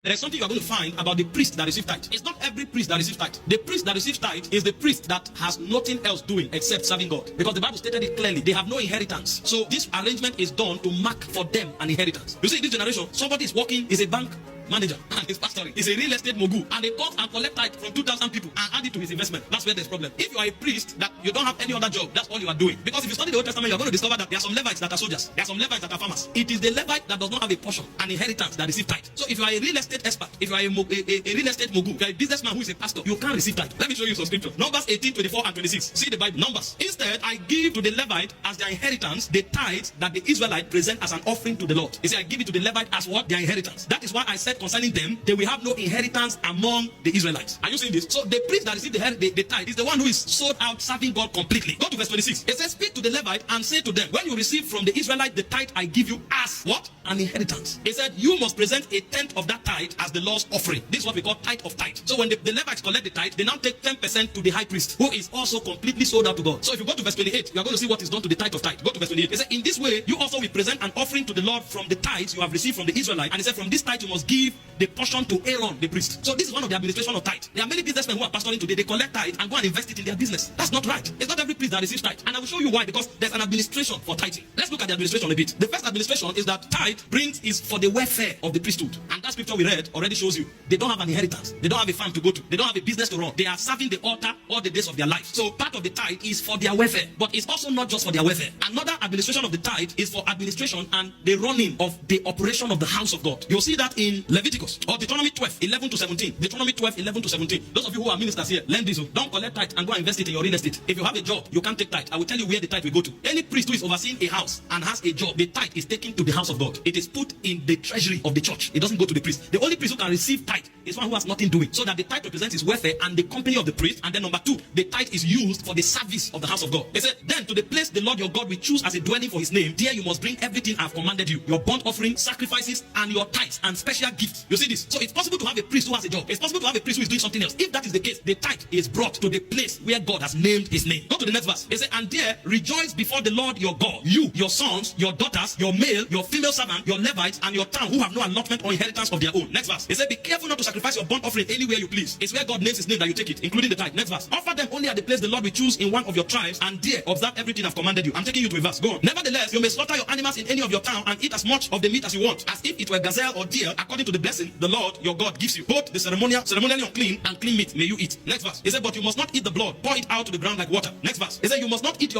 There is something you are going to find about the priest that receives tithe. It's not every priest that receives tithe. The priest that receives tithe is the priest that has nothing else doing except serving God. Because the Bible stated it clearly. They have no inheritance. So this arrangement is done to mark for them an inheritance. You see, in this generation, somebody is working, is a bank manager and his pastoring is a real estate mogul, and they come and collect tithe from 2,000 people and add it to his investment. That's where there's problem. If you are a priest that you don't have any other job, that's all you are doing. Because if you study the Old Testament, you're going to discover that there are some Levites that are soldiers, there are some Levites that are farmers. It is the Levite that does not have a portion, an inheritance, that receive tithe. So if you are a real estate expert, if you are a real estate mogul, if you are a businessman who is a pastor, you can't receive tithe. Let me show you some scripture. Numbers 18, 24 and 26. See the Bible. Numbers. Instead, I give to the Levite as their inheritance the tithe that the Israelite present as an offering to the Lord. He said, I give it to the Levite as what? Their inheritance. That is why I said concerning them, they will have no inheritance among the Israelites. Are you seeing this? So the priest that received the tithe is the one who is sold out serving God completely. Go to verse 26. It says, speak to the Levite and say to them, when you receive from the Israelite the tithe I give you as what? An inheritance. He said, you must present a tenth of that tithe as the Lord's offering. This is what we call tithe of tithe. So when the Levites collect the tithe, they now take 10% to the high priest, who is also completely sold out to God. So if you go to verse 28, you are going to see what is done to the tithe of tithe. Go to verse 28. He said, in this way, you also will present an offering to the Lord from the tithes you have received from the Israelite. And he said, from this tithe you must give the portion to Aaron, the priest. So this is one of the administration of tithe. There are many businessmen who are pastoring today. They collect tithe and go and invest it in their business. That's not right. It's not every priest that receives tithe. And I will show you why, because there's an administration for tithing. Let's look at the administration a bit. The first administration is that tithe is for the welfare of the priesthood. And that scripture we read already shows you they don't have an inheritance. They don't have a farm to go to. They don't have a business to run. They are serving the altar all the days of their life. So part of the tithe is for their welfare. But it's also not just for their welfare. Another administration of the tithe is for administration and the running of the operation of the house of God. You'll see that in Leviticus or Deuteronomy 12, 11 to 17. Deuteronomy 12, 11 to 17. Those of you who are ministers here, learn this. Don't collect tithe and go and invest it in your real estate. If you have a job, you can't take tithe. I will tell you where the tithe will go to. Any priest who is overseeing a house and has a job, the tithe is taken to the house of God. It is put in the treasury of the church. It doesn't go to the priest. The only priest who can receive tithe is one who has nothing doing. So that the tithe represents his welfare and the company of the priest. And then number two, the tithe is used for the service of the house of God. He said, then to the place the Lord your God will choose as a dwelling for his name, there you must bring everything I have commanded you. Your burnt offering, sacrifices, and your tithes and special gifts. You see this? So it's possible to have a priest who has a job. It's possible to have a priest who is doing something else. If that is the case, the tithe is brought to the place where God has named his name. Go to the next verse. He said, and there rejoice before the Lord your God, you, your sons, your daughters, your male, your female servant, your Levites, and your town who have no allotment or inheritance of their own. Next verse. He said, be careful not to sacrifice your burnt offering anywhere you please. It's where God names his name that you take it, including the tithe. Next verse. Offer them only at the place the Lord will choose in one of your tribes, and there observe everything I've commanded you. I'm taking you to a verse. Go on. Nevertheless, you may slaughter your animals in any of your town and eat as much of the meat as you want, as if it were gazelle or deer, according to the blessing the Lord your God gives you. Both the ceremonially unclean and clean meat may you eat. Next verse. He said, but you must not eat the blood. Pour it out to the ground like water. Next verse. He said, you must not eat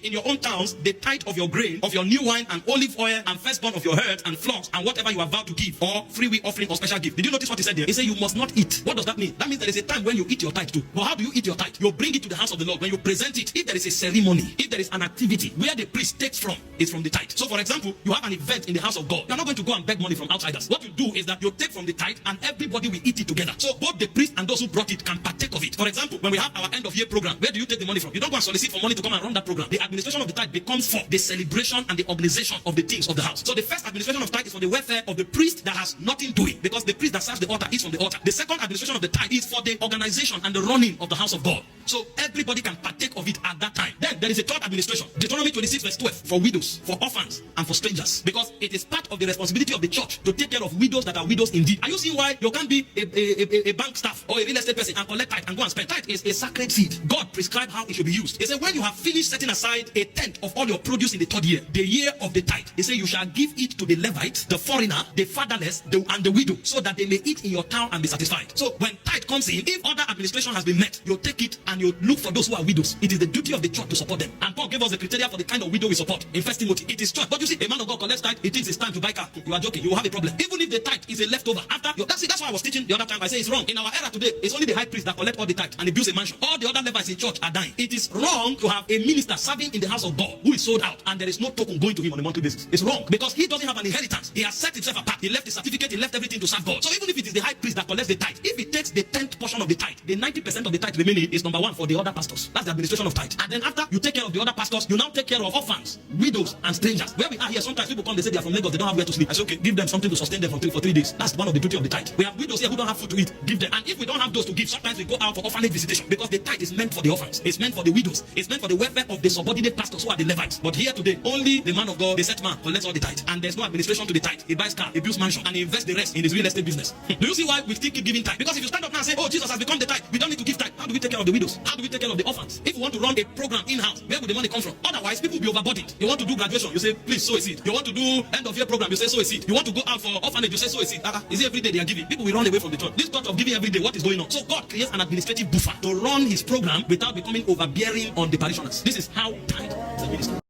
in your own towns the tithe of your grain, of your new wine and olive oil and firstborn of your herds and flocks and whatever you are vowed to give, or freewill offering or special gift. Did you notice what he said there? He said, you must not eat. What does that mean? That means there is a time when you eat your tithe too. But how do you eat your tithe? You bring it to the house of the Lord. When you present it, if there is a ceremony, if there is an activity where the priest takes from, is from the tithe. So for example, you have an event in the house of God. You're not going to go and beg money from outsiders. What you do is that you take from the tithe and everybody will eat it together. So both the priest and those who brought it can partake of it. For example, when we have our end of year program, where do you take the money from? You don't go and solicit for money to come and run that program. The administration of the tithe becomes for the celebration and the organization of the things of the house. So the first administration of tithe is for the welfare of the priest that has nothing doing, because the priest that serves the altar is from the altar. The second administration of the tithe is for the organization and the running of the house of God. So everybody can partake of it at that time. Then there is a third administration, Deuteronomy 26 verse 12, for widows, for orphans, and for strangers, because it is part of the responsibility of the church to take care of widows that are widows indeed. Are you seeing why you can't be a bank staff or a real estate person and collect tithe and go and spend? Tithe is a sacred seed. God prescribed how it should be used. He said, when you have finished setting aside a tenth of all your produce in the third year, the year of the tithe, he said, you shall give it to the Levite, the foreigner, the fatherless, and the widow, so that they may eat in your town and be satisfied. So when tithe comes in, if other administration has been met, you take it and you look for those who are widows. It is the duty of the church to support them. And Paul gave us the criteria for the kind of widow we support in 1 Timothy. It is church. But you see, a man of God collects tithe, he thinks it's time to buy car. You are joking. You will have a problem. Even if the tithe is a leftover after you, that's why I was teaching the other time. I say it's wrong. In our era today, it's only the high priest that collect all the tithe and he builds a mansion. All the other Levites in church are dying. It is wrong to have a minister serving in the house of God who is sold out and there is no token going to him on a monthly basis. It's wrong because he doesn't have an inheritance. He has set himself apart. He left the certificate. He left everything to serve God. So even if it is the high priest that collects the tithe, if he takes the 10th portion of the tithe, the 90% of the tithe remaining is number one for the other pastors. That's the administration of tithe. And then after you take care of the other pastors, you now take care of orphans, widows, and strangers. Where we are here, sometimes people come, they say they are from Lagos, they don't have where to sleep. I say, okay, give them something to sustain them for 3 days. That's one of the duty of the tithe. We have widows here who don't have food to eat, give them. And if we don't have those to give, sometimes we go out for orphanage visitation, because the tithe is meant for the orphans, it's meant for the widows, it's meant for the welfare of the subordinate pastors who are the Levites. But here today, only the man of God, the set man, collects all the tithe, and there's no administration to the tithe. He buys car, he builds mansion, and he invests the rest in his real estate business. Do you see why we still keep giving tithe? Because if you stand up now and say, oh, Jesus has become the tithe, we don't need to give tithe. How do we take care of the widows? How do we take care of the orphans? If we want to run a program in-house, where would the money come from? Otherwise, people will be overburdened. You want to do graduation, you say, please sow a seed. You want to do end of year program, you say sow a seed. You want to go out for orphanage, you say sow a seed. Is it every day they are giving? People will run away from the church. This thought of giving every day, what is going on? So God creates an administrative buffer to run his program without becoming overbearing on the parishioners. This is how tithe is administered.